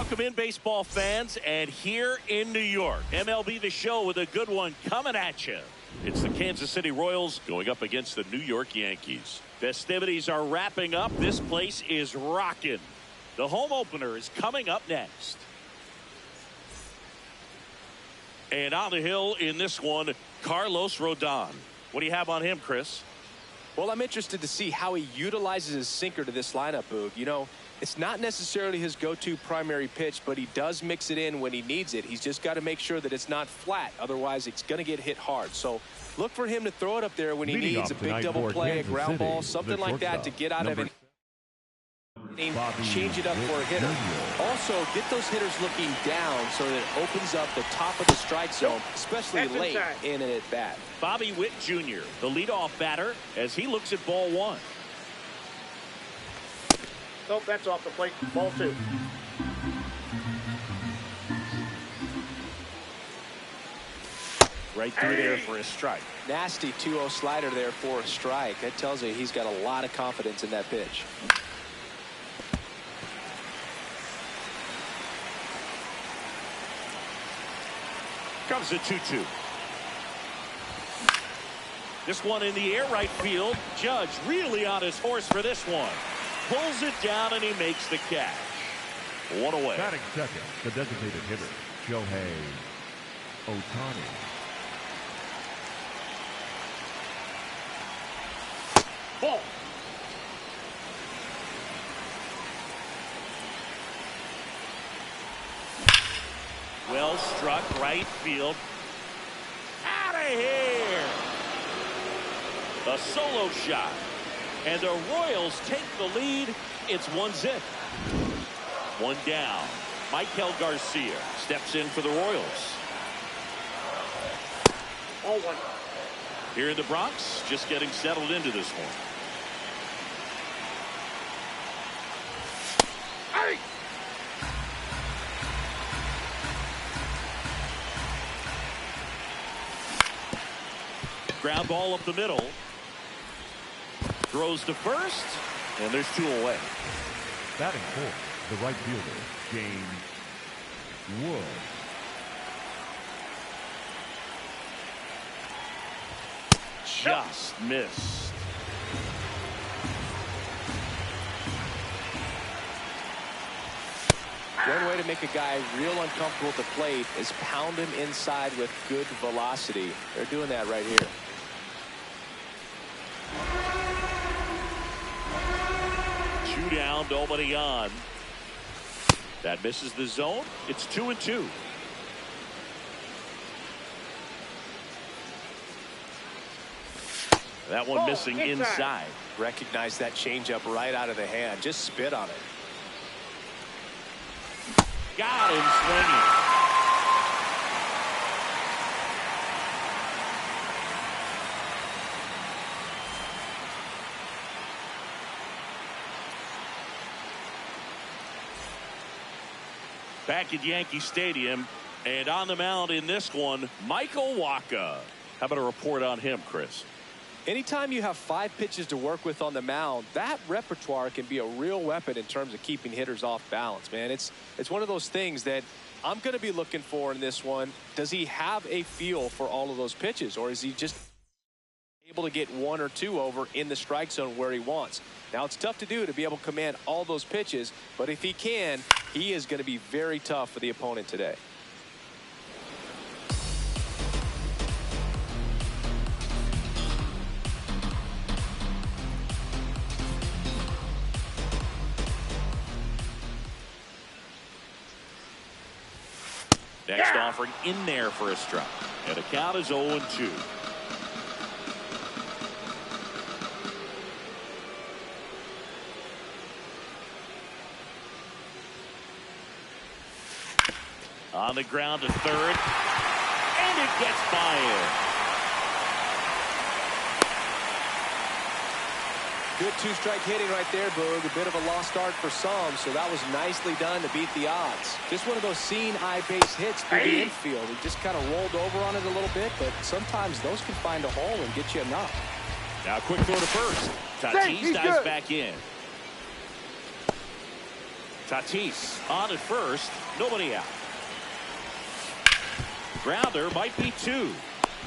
Welcome in, baseball fans, and here in New York, MLB The Show with a good one coming at you. It's the Kansas City Royals going up against the New York Yankees. Festivities are wrapping up. This place is rocking. The home opener is coming up next. And on the hill in this one, Carlos Rodon. What do you have on him, Chris? Well, I'm interested to see how he utilizes his sinker to this lineup, Boog. You know, it's not necessarily his go-to primary pitch, but he does mix it in when he needs it. He's just got to make sure that it's not flat. Otherwise, it's going to get hit hard. So look for him to throw it up there when he needs a big double play, a ground ball, something like that to get out of it. Change it up for a hitter. Also, get those hitters looking down so that it opens up the top of the strike zone, especially late in an at-bat. Bobby Witt Jr., the leadoff batter, as he looks at ball one. Nope, that's off the plate. Ball two. Right through there for a strike. Nasty 2-0 slider there for a strike. That tells you he's got a lot of confidence in that pitch. Comes a 2-2. This one in the air right field. Judge really on his horse for this one. Pulls it down and he makes the catch. One away. Batting second, the designated hitter, Shohei Ohtani. Ball. Well struck right field. Out of here. A solo shot. And the Royals take the lead. It's 1-0. One down. Michael Garcia steps in for the Royals. 0-1. Here in the Bronx, just getting settled into this one. Hey! Ground ball up the middle. Throws to first, and there's two away. Batting fourth, the right fielder, James Wood. Just missed. One way to make a guy real uncomfortable at the plate is pound him inside with good velocity. They're doing that right here. Two down, nobody on. That misses the zone. It's 2-2. That one missing inside. Recognize that changeup right out of the hand. Just spit on it. Got him swinging. Back at Yankee Stadium, and on the mound in this one, Michael Wacha. How about a report on him, Chris? Anytime you have 5 pitches to work with on the mound, that repertoire can be a real weapon in terms of keeping hitters off balance, man. It's one of those things that I'm going to be looking for in this one. Does he have a feel for all of those pitches, or is he just able to get 1 or 2 over in the strike zone where he wants? Now, it's tough to do to be able to command all those pitches, but if he can, he is going to be very tough for the opponent today. Next offering in there for a strike. And the count is 0-2. On the ground to third. And it gets by him. Good 2-strike hitting right there, Boog. A bit of a lost art for some, so that was nicely done to beat the odds. Just one of those seeing eye base hits through the infield. He just kind of rolled over on it a little bit, but sometimes those can find a hole and get you enough. Now quick throw to first. Tatis dives back in. Tatis on at first, nobody out. Grounder might be 2.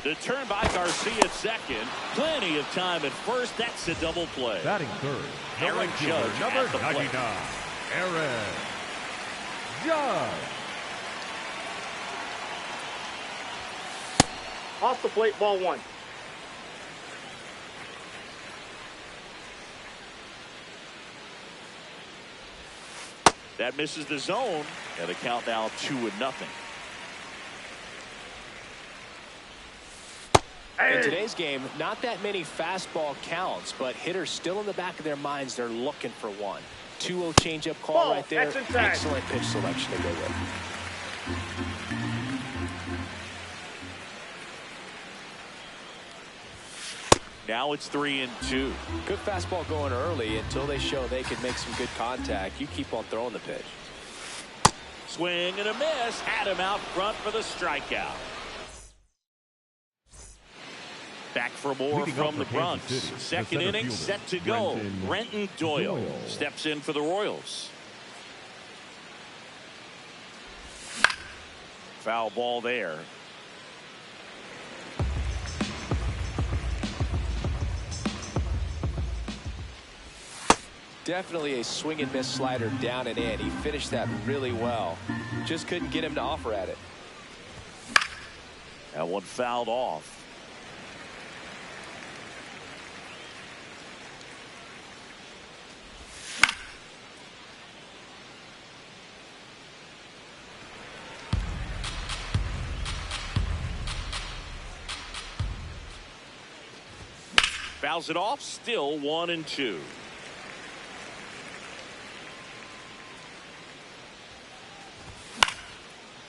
The turn by Garcia at second. Plenty of time at first. That's a double play. Batting third, Aaron Judge number at the plate. 99, Aaron Judge. Off the plate, ball 1. That misses the zone, and the count now 2-0. In today's game, not that many fastball counts, but hitters still in the back of their minds, they're looking for one. 2-0 changeup call Ball, right there. that's inside. Excellent pitch selection to go with. Now it's 3-2. Good fastball going early until they show they can make some good contact. You keep on throwing the pitch. Swing and a miss. Had him out front for the strikeout. Back for more Leading from up the for Bronx. Kansas City, the Second center inning fielder, set to go. Brenton Doyle Doyle. steps in for the Royals. Foul ball there. Definitely a swing and miss slider down and in. He finished that really well. Just couldn't get him to offer at it. That one fouled off. Fouls it off. Still 1-2.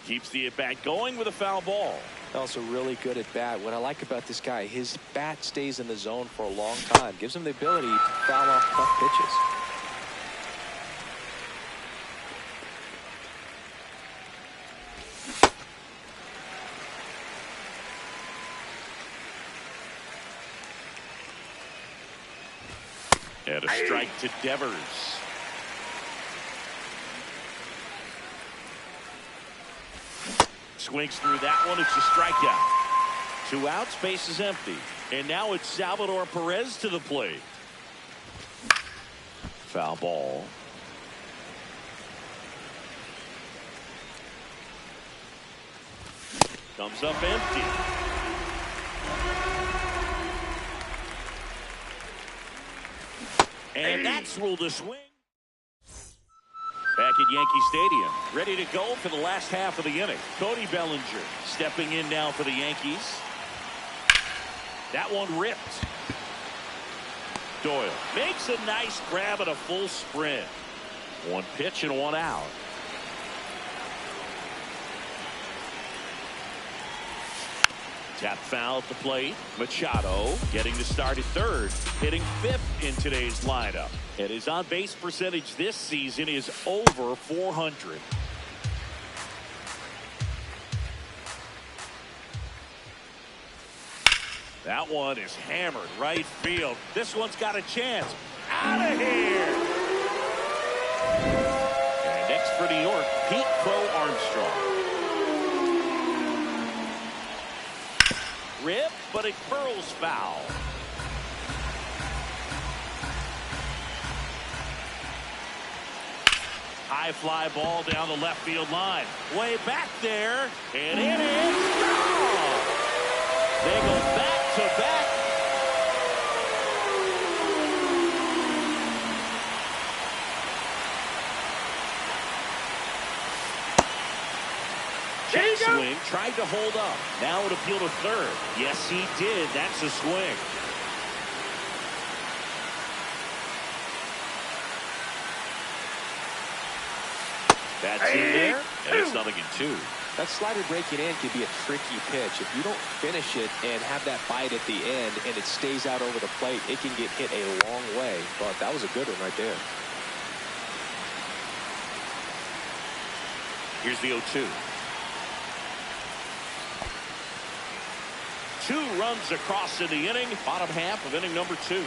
Keeps the at-bat going with a foul ball. Also really good at bat. What I like about this guy, his bat stays in the zone for a long time. Gives him the ability to foul off tough pitches. And a strike to Devers. Swings through that one. It's a strikeout. 2 outs. Base is empty. And now it's Salvador Perez to the plate. Foul ball. Comes up empty. And that's ruled a swing. Back at Yankee Stadium, ready to go for the last half of the inning. Cody Bellinger stepping in now for the Yankees. That one ripped. Doyle makes a nice grab at a full sprint. 1 pitch and 1 out. Tap foul at the plate. Machado getting to start at third, hitting 5th in today's lineup. And his on-base percentage this season is over 400. That one is hammered right field. This one's got a chance. Out of here! And next for New York, Pete Crow Armstrong. Rip, but it curls foul. High fly ball down the left field line. Way back there, and it is gone. They go back to back. Check swing, tried to hold up. Now it appeal to third. Yes, he did. That's a swing. That's in there, and it's 0-2. That slider breaking in can be a tricky pitch. If you don't finish it and have that bite at the end and it stays out over the plate, it can get hit a long way. But that was a good one right there. Here's the 0-2. 2 runs across in the inning, bottom half of inning number 2.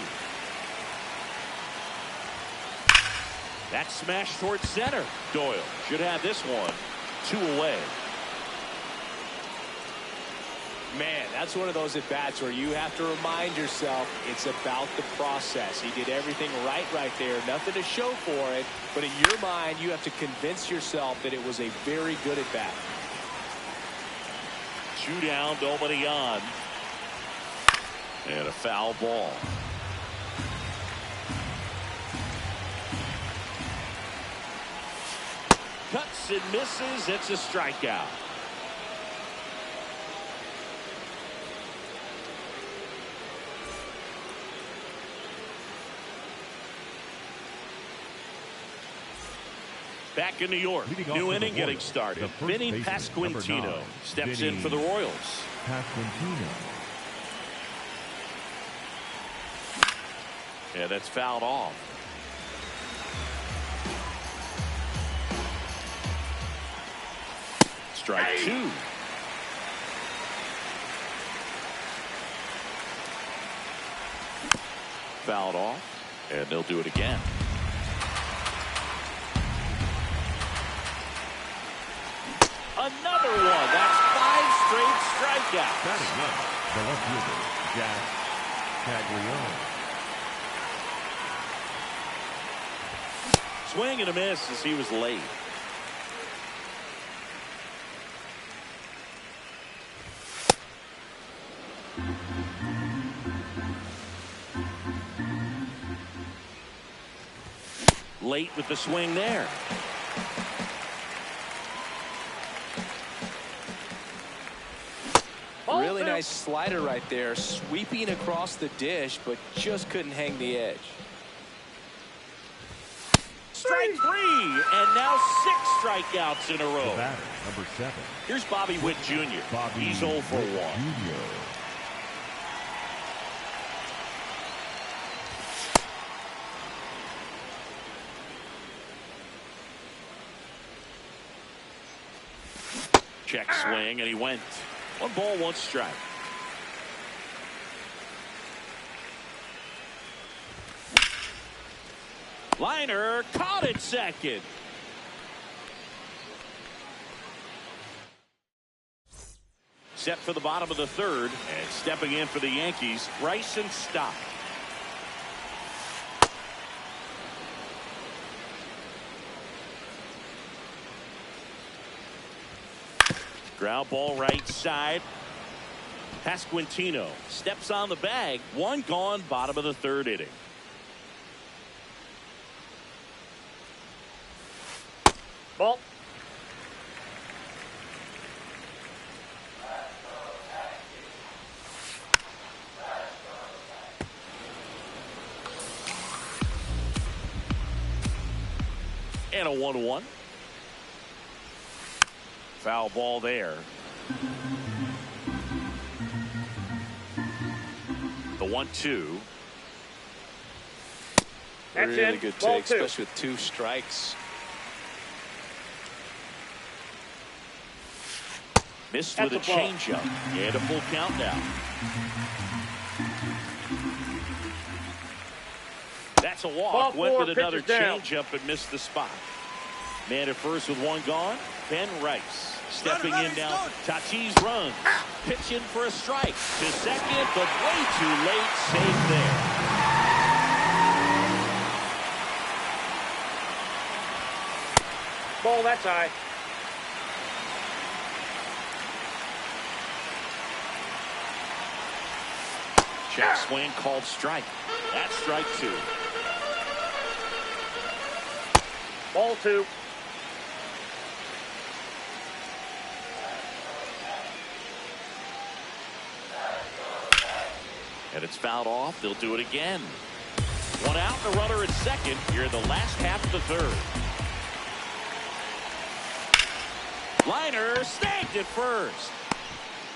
That smash towards center. Doyle should have this one 2 away. Man, that's one of those at-bats where you have to remind yourself it's about the process. He did everything right there. Nothing to show for it. But in your mind, you have to convince yourself that it was a very good at-bat. 2 down, nobody on. And a foul ball. Cuts and misses. It's a strikeout. Back in New York, new inning getting started. Vinny Pasquantino steps in for the Royals. Pasquantino. Yeah, that's fouled off. Strike 2. Fouled off, and they'll do it again. Another one. That's 5 straight strikeouts. Batting up, the left fielder, Jack Caglione. Swing and a miss as he was late. Late with the swing there. Really nice slider right there, sweeping across the dish, but just couldn't hang the edge. Strike 3, and now 6 strikeouts in a row. The batter, number 7. Here's Bobby Witt Jr. Bobby He's 0 for 1. Jr. Check swing, and he went. 1 ball, 1 strike. Liner caught at second. Set for the bottom of the 3rd, and stepping in for the Yankees, Bryson Stott. Ground ball right side. Pasquantino steps on the bag. 1 gone, bottom of the 3rd inning. Ball. And a 1-1. Foul ball there. The 1-2. That's Really it. good Ball take, 2. especially with 2 strikes. Missed That's with a a ball. changeup. And a full count now. That's a walk. Ball Went 4, with another pitches down. changeup and missed the spot. Man at first with 1 gone. Ben Rice stepping in now. Tatis runs. Pitching for a strike. To second, but way too late. Safe there. Ball, that's high. Check swing called strike. That's strike 2. Ball 2. And it's fouled off. They'll do it again. 1 out and a runner at second here in the last half of the 3rd. Liner snagged at first.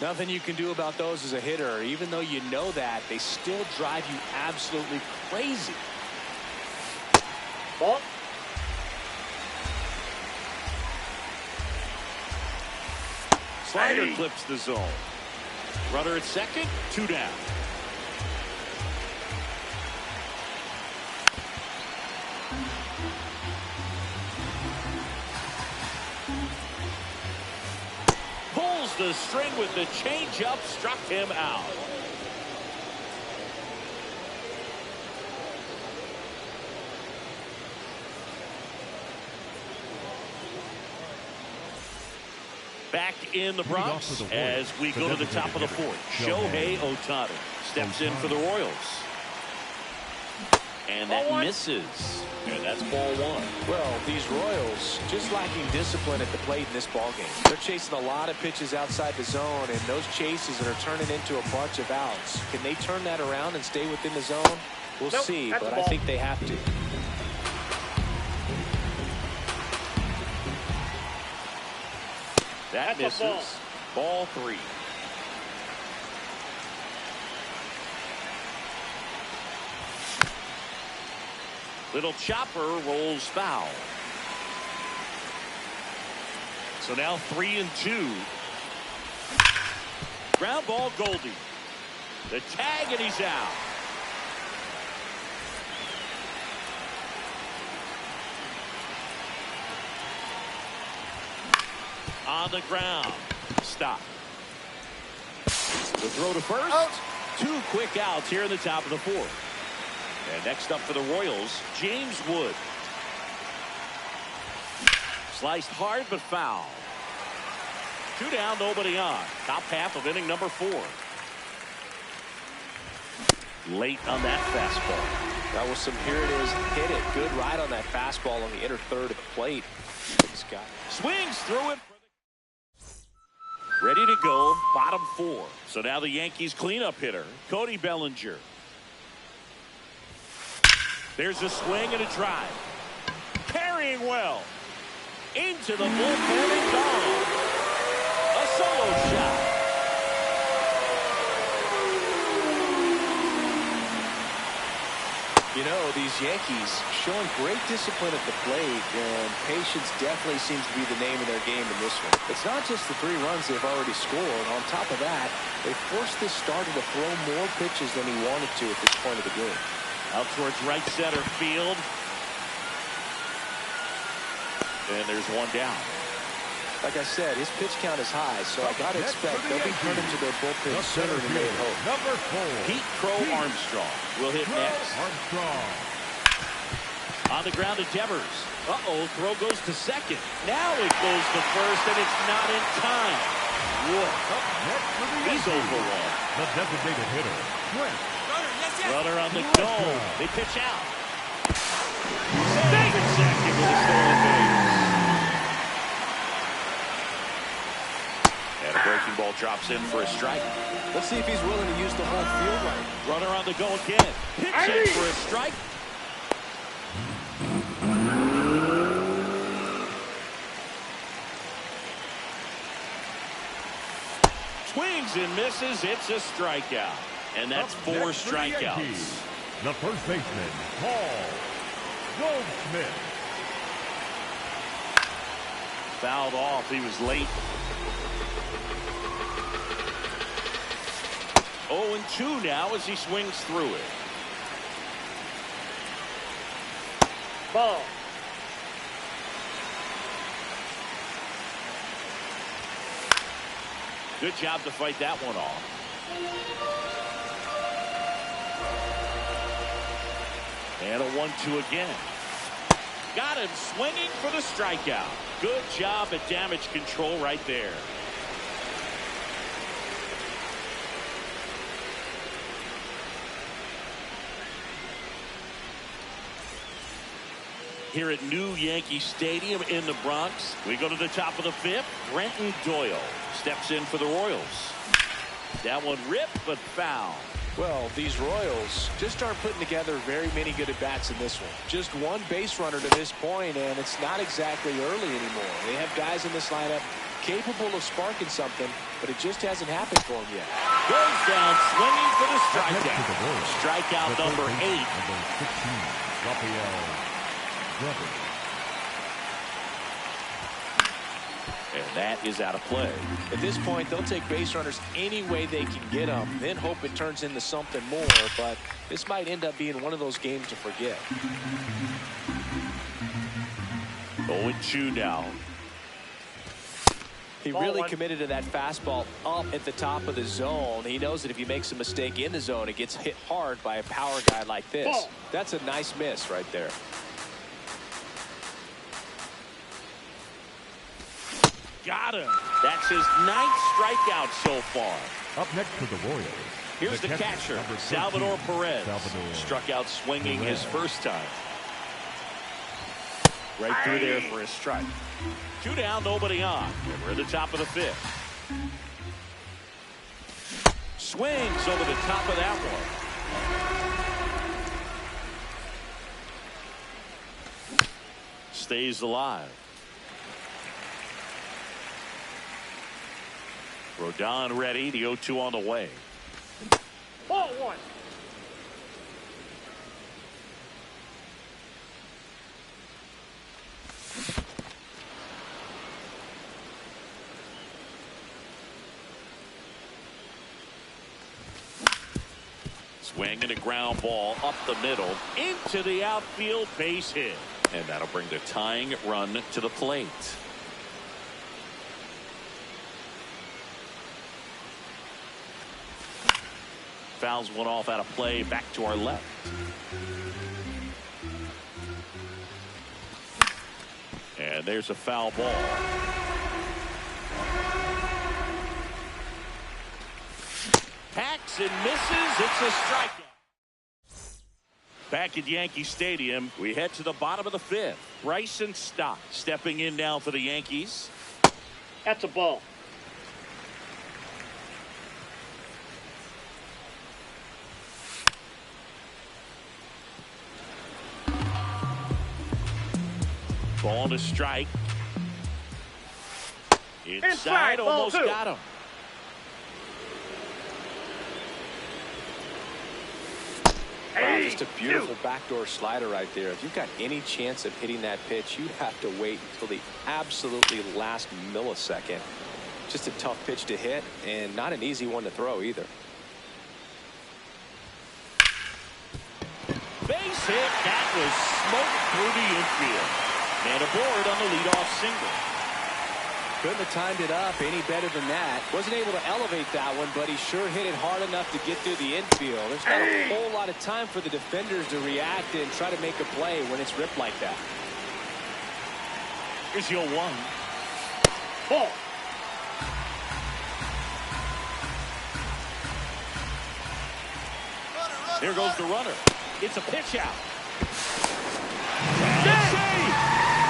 Nothing you can do about those as a hitter. Even though you know that, they still drive you absolutely crazy. Ball. Slider clips the zone. Runner at second, 2 down. the string with the changeup, struck him out. Back in the Bronx as we go to the top of the fourth. Shohei Ohtani steps in for the Royals. And that misses. And that's ball one. Well, these Royals just lacking discipline at the plate in this ballgame. They're chasing a lot of pitches outside the zone, and those chases are turning into a bunch of outs. Can they turn that around and stay within the zone? We'll see, but I think they have to. That misses. Ball three. Little chopper rolls foul. So now 3-2. Ground ball, Goldie. The tag, and he's out. On the ground. Stop. The throw to first. Out. 2 quick outs here in the top of the fourth. And next up for the Royals, James Wood. Sliced hard but foul. 2 down, nobody on. Top half of inning number 4. Late on that fastball. That was some, here it is, hit it. Good ride on that fastball on the inner third of the plate. He's got it. Swings through it. Ready to go, bottom 4. So now the Yankees cleanup hitter, Cody Bellinger. There's a swing and a drive. Carrying well. Into the bullpen and gone. A solo shot. You know, these Yankees showing great discipline at the plate, and patience definitely seems to be the name of their game in this one. It's not just the 3 runs they've already scored. On top of that, they forced this starter to throw more pitches than he wanted to at this point of the game. Out towards right center field. And there's 1 down. Like I said, his pitch count is high, so I got to expect they'll be turning to their bullpen sooner than they hope. Number 4. Pete Crow Armstrong will hit next. Armstrong. On the ground to Devers. Uh-oh, throw goes to second. Now it goes to first, and it's not in time. Whoa. He's over 1. The designated hitter, Trent. Runner on the go. They pitch out. David second with a stolen base. And a breaking ball drops in for a strike. Let's see if he's willing to use the whole field right. Runner on the go again. Pitching for a strike. Swings and misses. It's a strikeout. And that's 4 strikeouts. The first baseman, Paul Goldschmidt. Fouled off. He was late. 0-2 now as he swings through it. Ball. Good job to fight that one off. And a 1-2 again. Got him swinging for the strikeout. Good job at damage control right there. Here at New Yankee Stadium in the Bronx, we go to the top of the 5th. Brenton Doyle steps in for the Royals. That one ripped but foul. Well, these Royals just aren't putting together very many good at-bats in this one. Just 1 base runner to this point, and it's not exactly early anymore. They have guys in this lineup capable of sparking something, but it just hasn't happened for them yet. Goes down swinging for the strikeout. Strikeout number 8. Number 16, Rafael Devers. And that is out of play. At this point, they'll take base runners any way they can get them, then hope it turns into something more, but this might end up being one of those games to forget. 0-2 now. He really committed to that fastball up at the top of the zone. He knows that if he makes a mistake in the zone, it gets hit hard by a power guy like this. That's a nice miss right there. Got him. That's his 9th strikeout so far. Up next for the Royals. Here's the catcher, Salvador Perez. Struck out swinging his first time. Right through there for a strike. 2 down, nobody on. And we're at the top of the 5th. Swings over the top of that one. Stays alive. Rodon ready. The 0-2 on the way. Ball 1. Swing and a ground ball up the middle into the outfield, base hit. And that'll bring the tying run to the plate. Fouls one off out of play, back to our left. And there's a foul ball. Hacks and misses. It's a strikeout. Back at Yankee Stadium, we head to the bottom of the 5th. Bryson Stott stepping in now for the Yankees. That's a ball. Ball to strike. Inside, almost got him. Wow, just a beautiful backdoor slider right there. If you've got any chance of hitting that pitch, you have to wait until the absolutely last millisecond. Just a tough pitch to hit, and not an easy one to throw either. Base hit. That was smoked through the infield. And aboard on the leadoff single. Couldn't have timed it up any better than that. Wasn't able to elevate that one, but he sure hit it hard enough to get through the infield. There's not a whole lot of time for the defenders to react and try to make a play when it's ripped like that. Here's your 1. Ball. There goes the runner. It's a pitch out.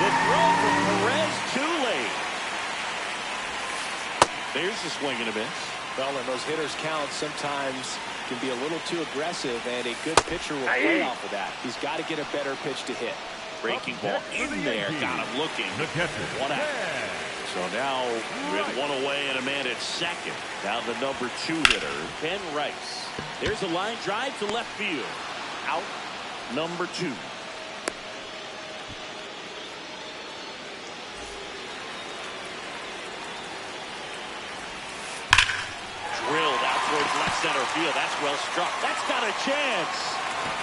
The throw from Perez too late. There's the swing and a miss. Well, and those hitters count sometimes can be a little too aggressive, and a good pitcher will play off of that. He's got to get a better pitch to hit. Breaking ball in there, got him looking. The catcher, 1 out. So now with 1 away and a man at second. Now the number 2 hitter, Ben Rice. There's a line drive to left field. Out number 2. Drilled out towards left center field. That's well struck. That's got a chance.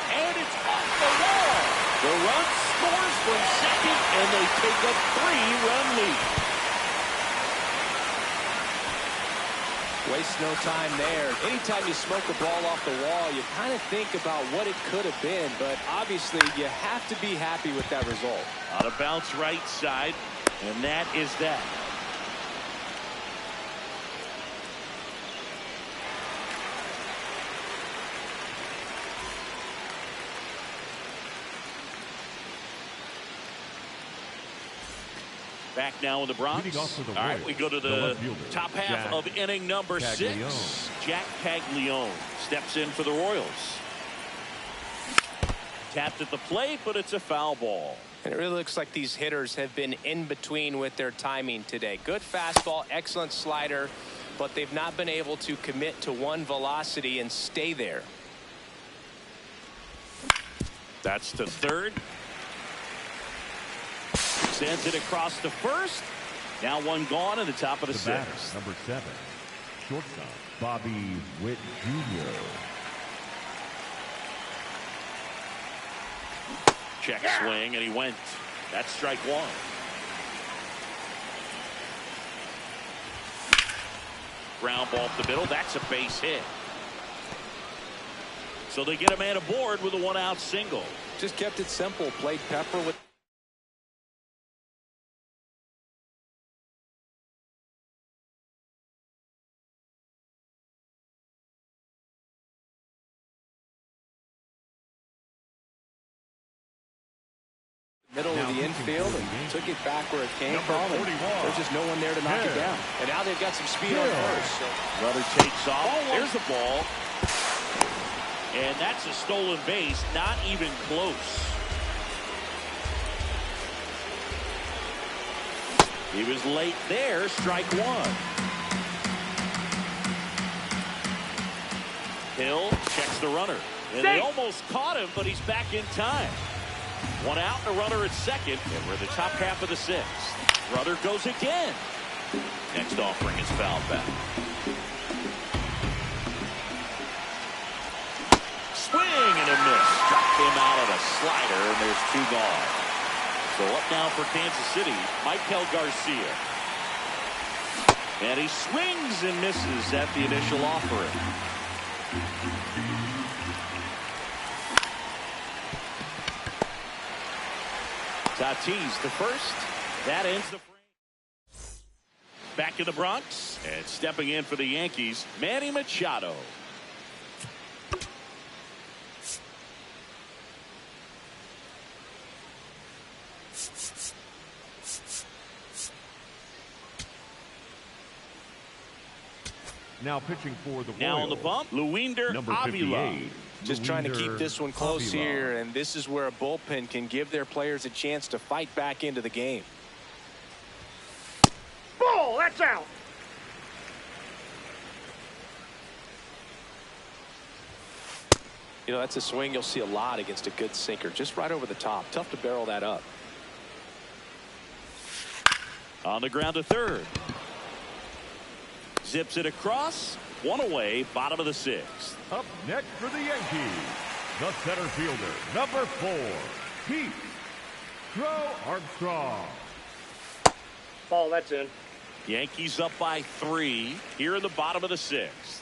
And it's off the wall. The run scores from second, and they take a 3-run lead. Waste no time there. Anytime you smoke a ball off the wall, you kind of think about what it could have been, but obviously you have to be happy with that result. On a bounce right side, and that is that. Back now in the Bronx. All right, we go to the top half of inning number 6. Jack Caglione steps in for the Royals. Tapped at the plate, but it's a foul ball. And it really looks like these hitters have been in between with their timing today. Good fastball, excellent slider, but they've not been able to commit to one velocity and stay there. That's to third. Sends it across to first. Now 1 gone in the top of the 6th. Number 7, shortstop Bobby Witt Jr. Check swing, and he went. That's strike 1. Ground ball up the middle. That's a base hit. So they get a man aboard with a one-out single. Just kept it simple. Played Pepper with middle of the infield and took it back where it came from. And there's just no one there to knock it down. And now they've got some speed on first. So. Runner takes off. There's the ball. And that's a stolen base. Not even close. He was late there. Strike one. Hill checks the runner. And they almost caught him, but he's back in time. One out and a runner at second. And we're in the top half of the sixth. Runner goes again. Next offering is fouled back. Swing and a miss. Struck him out of a slider, and there's two gone. So up now for Kansas City, Michael Garcia. And he swings and misses at the initial offering. Tatis to first. That ends the frame. Back in the Bronx and stepping in for the Yankees, Manny Machado. Now pitching for the Now Royals. on the bump, Luinder Number Avila. 58. Just trying to keep this one close Avila. here, and this is where a bullpen can give their players a chance to fight back into the game. Ball, that's out. You know, that's a swing you'll see a lot against a good sinker. Just right over the top. Tough to barrel that up. On the ground to third. Zips it across. One away, bottom of the sixth. Up next for the Yankees, the center fielder, number 4, Pete Crow Armstrong. Ball, that's in. Yankees up by 3 here in the bottom of the sixth.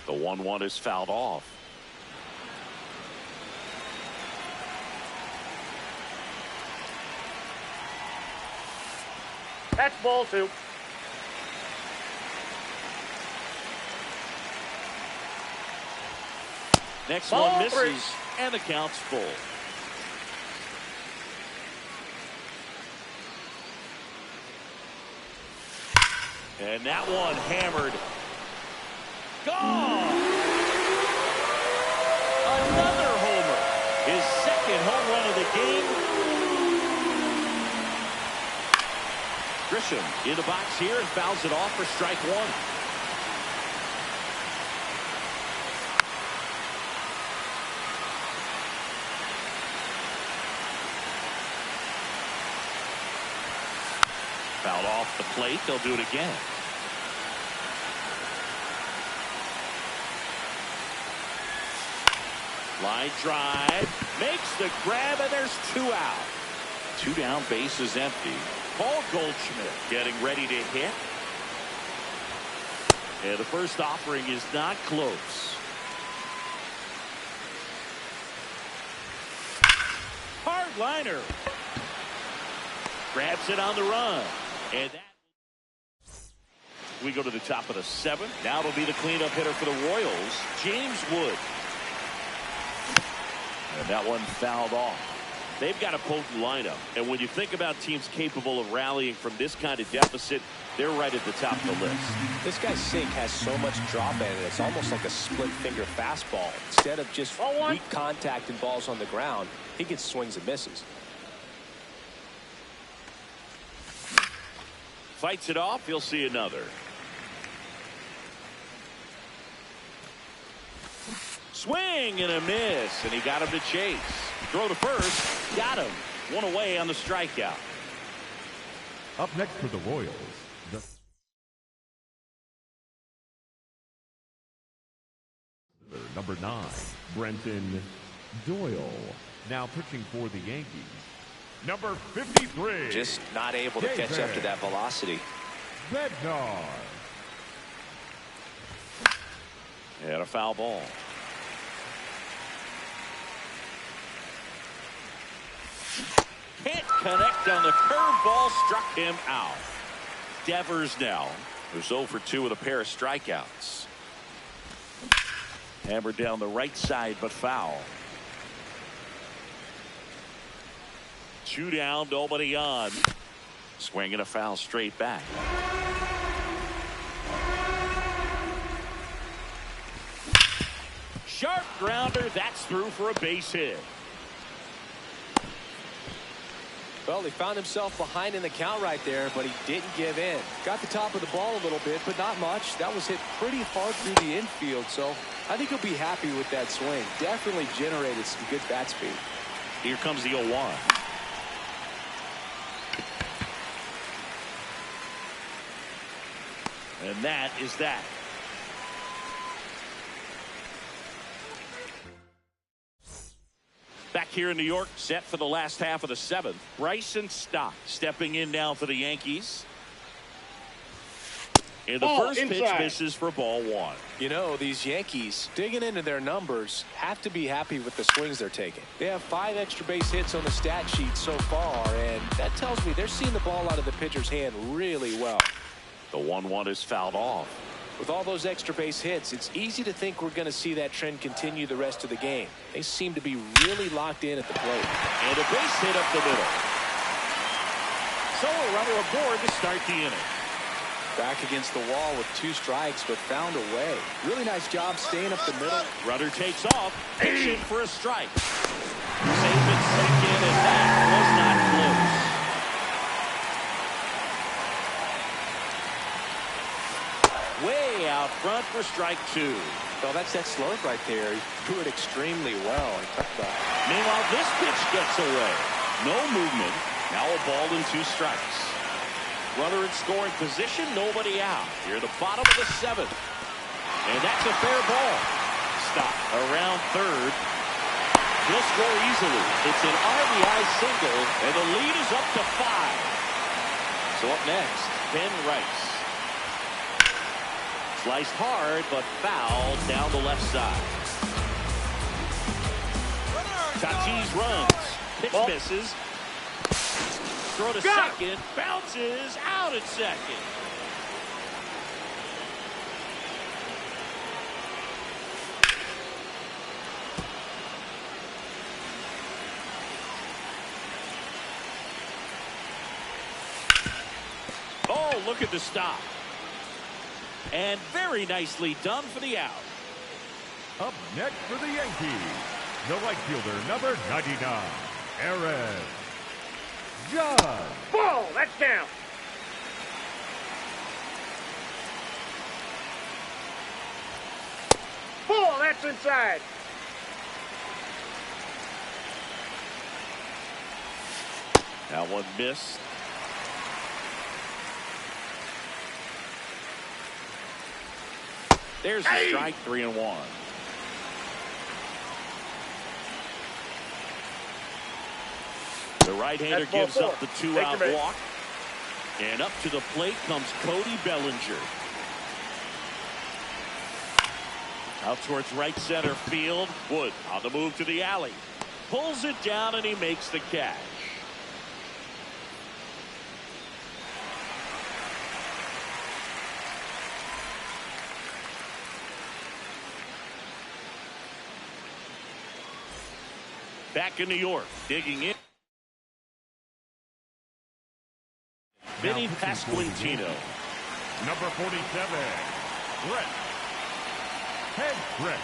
The 1-1 is fouled off. That's ball 2. Next Ball one misses, 3. and the count's full. And that one hammered. Gone! Another homer. His second home run of the game. Grisham in the box here and fouls it off for strike one. Fouled off the plate. They'll do it again. Line drive. Makes the grab, and there's 2 out. 2 down, base is empty. Paul Goldschmidt getting ready to hit. And the first offering is not close. Hard liner. Grabs it on the run. And that. We go to the top of the 7th. Now it'll be the cleanup hitter for the Royals, James Wood. And that one fouled off. They've got a potent lineup. And when you think about teams capable of rallying from this kind of deficit, they're right at the top of the list. This guy's sink has so much drop in it. It's almost like a split finger fastball. Instead of just weak contact and balls on the ground, he gets swings and misses. Fights it off. He'll see another. Swing and a miss, and he got him to chase. Throw to first. Got him. 1 away on the strikeout. Up next for the Royals, the number 9, Brenton Doyle. Now pitching for the Yankees, number 53. Just not able to catch up to that velocity. Bednar. And a foul ball. Can't connect on the curveball, struck him out. Devers now, who's 0 for 2 with a pair of strikeouts. Hammered down the right side, but foul. 2 down, nobody on. Swinging a foul straight back. Sharp grounder, that's through for a base hit. Well, he found himself behind in the count right there, but he didn't give in. Got the top of the ball a little bit, but not much. That was hit pretty hard through the infield, so I think he'll be happy with that swing. Definitely generated some good bat speed. Here comes the 0-1. And that is that. Back here in New York, set for the last half of the 7th. Bryson Stott stepping in now for the Yankees. And the first pitch misses for ball 1. You know, these Yankees, digging into their numbers, have to be happy with the swings they're taking. They have 5 extra base hits on the stat sheet so far, and that tells me they're seeing the ball out of the pitcher's hand really well. The 1-1 is fouled off. With all those extra base hits, it's easy to think we're going to see that trend continue the rest of the game. They seem to be really locked in at the plate. And a base hit up the middle. So a runner aboard to start the inning. Back against the wall with 2 strikes, but found a way. Really nice job staying up the middle. Runner takes off, pitching for a strike. Safe at second, and that was not close. Way out front for strike 2. Well, that's that slurve right there. He threw it extremely well. Meanwhile, this pitch gets away. No movement. Now a ball and 2 strikes. Runner in scoring position, nobody out. Here at the bottom of the 7th. And that's a fair ball. Stop around third. He'll score easily. It's an RBI single, and the lead is up to 5. So up next, Ben Rice. Sliced hard, but fouled down the left side. Tatis runs. Pitch misses. Throw to second. Bounces out at second. Oh, look at the stop. And very nicely done for the out. Up next for the Yankees, the right fielder, number 99, Aaron Judge. Ball, that's down. Ball, that's inside. That one missed. There's a strike, 3-1. The right-hander gives up the 2-out walk. And up to the plate comes Cody Bellinger. Out towards right center field. Wood on the move to the alley. Pulls it down and he makes the catch. Back in New York, digging in. Vinny Pasquantino. Number 47, Brett. Head Brett.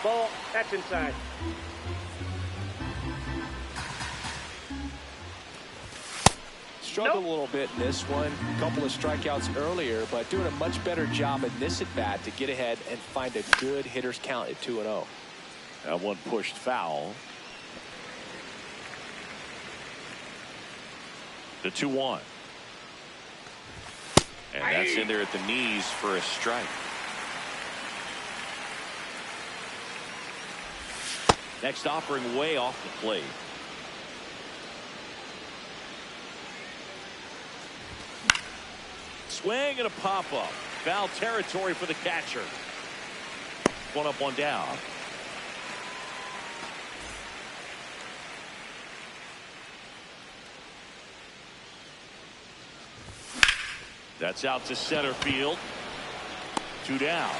Ball, that's inside. Struggled a little bit in this one. A couple of strikeouts earlier, but doing a much better job in this at-bat to get ahead and find a good hitter's count at 2-0. That one pushed foul. The 2-1. And that's in there at the knees for a strike. Next offering way off the plate. Swing and a pop-up. Foul territory for the catcher. One up, one down. That's out to center field. 2 down.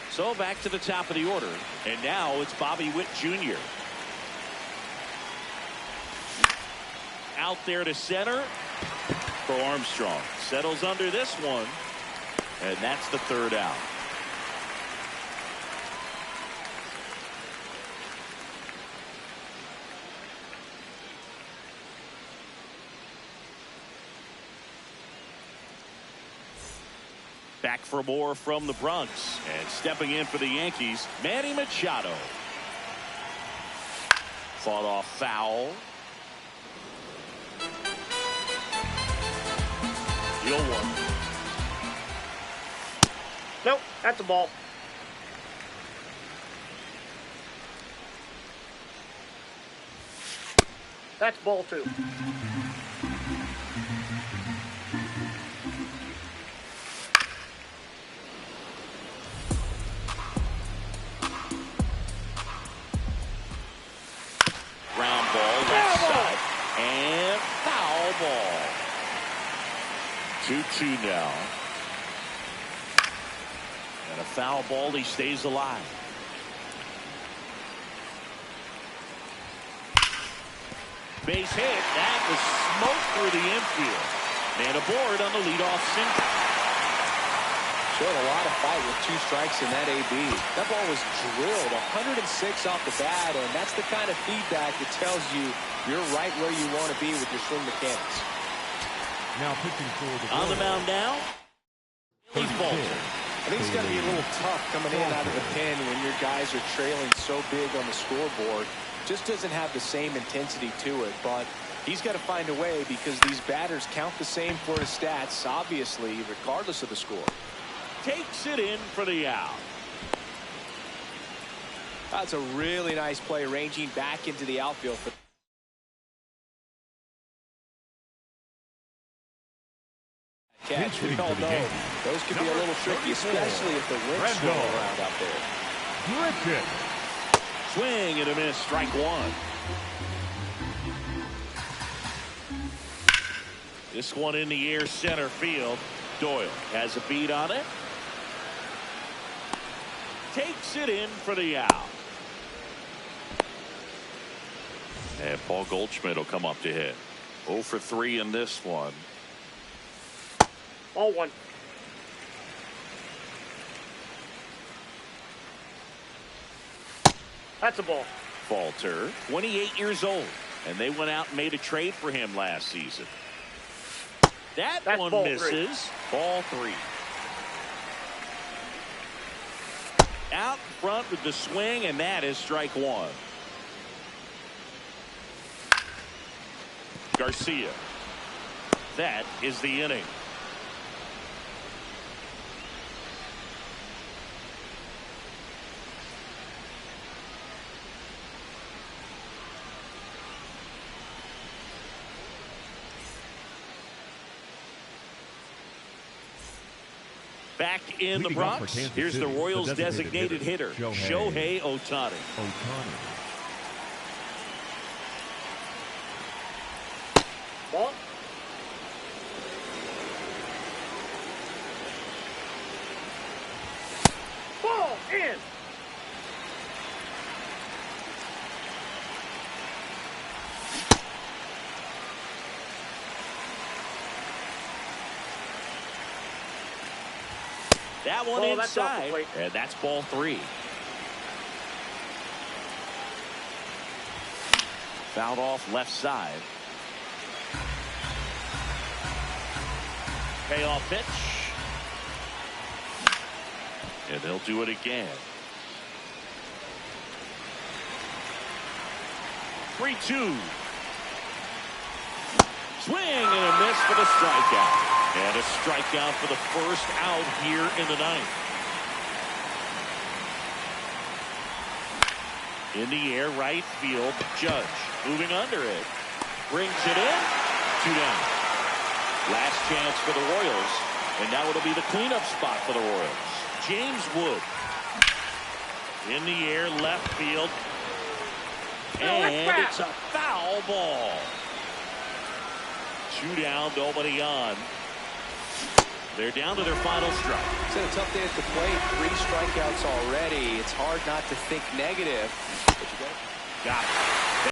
So back to the top of the order. And now it's Bobby Witt Jr. Out there to center for Armstrong. Settles under this one. And that's the 3rd out. Back for more from the Bronx. And stepping in for the Yankees, Manny Machado. Fought off foul. Deal 1. Nope, that's a ball. That's ball 2. Ground ball, left side, and foul ball. 2-2 now. And a foul ball, he stays alive. Base hit, that was smoked through the infield. Man aboard on the leadoff single. Showed a lot of fight with 2 strikes in that AB. That ball was drilled 106 off the bat, and that's the kind of feedback that tells you you're right where you want to be with your swing mechanics. Now pitching for the On the mound now, he's Bolton. I think it's got to be a little tough coming in out of the pen when your guys are trailing so big on the scoreboard. Just doesn't have the same intensity to it, but he's got to find a way because these batters count the same for his stats, obviously, regardless of the score. Takes it in for the out. That's a really nice play, ranging back into the outfield. Catch. We all know those can be a little tricky, especially if the wind's swirling around out there. Griffin. Swing and a miss, strike 1. This one in the air, center field. Doyle has a beat on it. Takes it in for the out. And Paul Goldschmidt will come up to hit. 0 for 3 in this one. Ball 1. That's a ball. Falter, 28 years old, and they went out and made a trade for him last season. That's one ball misses. 3. Ball 3. Out front with the swing, and that is strike 1. Garcia. That is the inning. Back in the Bronx, here's the Royals' designated hitter, Shohei Ohtani. Ball. Ball in. That one Oh, that's off the inside, plate. and that's ball 3. Fouled off left side. Payoff pitch. And they'll do it again. 3-2. Swing and a miss for the strikeout. And a strikeout for the first out here in the ninth. In the air, right field. Judge moving under it. Brings it in. 2 down. Last chance for the Royals. And now it'll be the cleanup spot for the Royals. James Wood. In the air, left field. And it's a foul ball. 2 down, nobody on. They're down to their final strike. It's been a tough day at the plate. 3 strikeouts already. It's hard not to think negative. But you got it. Got it.